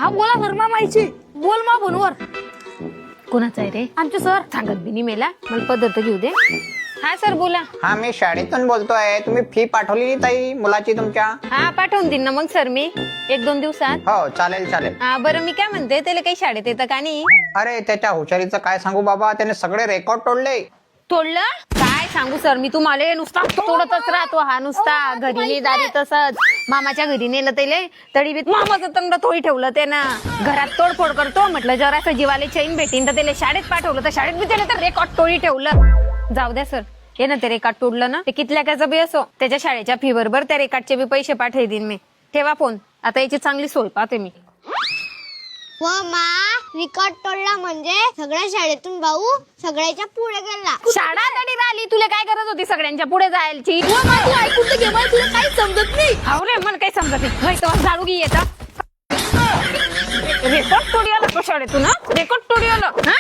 हा बोला सर मामाईची बोल मा फोनवर. कोणाचा आहे रे? आमचे सर. सांगत बिनी मेला मला पदार्थ घेऊ दे. हा सर बोला. हा मी शाळेतून बोलतोय. तुम्ही फी पाठवली ताई मुलाची तुमच्या? हा पाठवून देईन ना मग सर मी 1-2 दिवसात. हो चालेल चालेल. हा बरं मी काय म्हणते त्याला काही शाळेत येतं का नाही? अरे त्याच्या हुशारीचं काय सांगू बाबा, त्याने सगळे रेकॉर्ड तोडले. तोडलं? काय सांगू सर मी तुम्हाला, नुसता तोडतच राहतो हा नुसता. घरी नाही दारी तसंच. मामाच्या घरी नेलं त्याला तरी बी मामाचं तंगड तोडी ठेवलं त्यानं. घरात तोडफोड करतो म्हटलं जरासं जीवाले चैन भेटीन तर त्याला शाळेत पाठवलं तर शाळेत बी त्याला तर रेकॉर्ड तोडी ठेवलं. जाऊ द्या सर, हे ना ते रेकॉर्ड तोडलं ना ते कितल्याकाचं बी असो, त्याच्या शाळेच्या फी बरोबर त्या रेकॉर्डचे बी पैसे पाठवून देईन मी. ठेवा फोन, आता याची चांगली सोय पाहते मी. व मा रिकॉर्ड तोडला म्हणजे सगळ्या शाळेतून भाऊ सगळ्याच्या पुढे गेला. शाळा तरी राहिली, तुला काय गरज होती सगळ्यांच्या पुढे जायची? तू ऐकून तर घे, मला तुला काही समजत नाही. हो रे मला काही समजत नाही. तर झाडू घे येतात. रेकॉर्ड तोडी आलं तो शाळेतून. रेकॉर्ड तोडी आलं. हा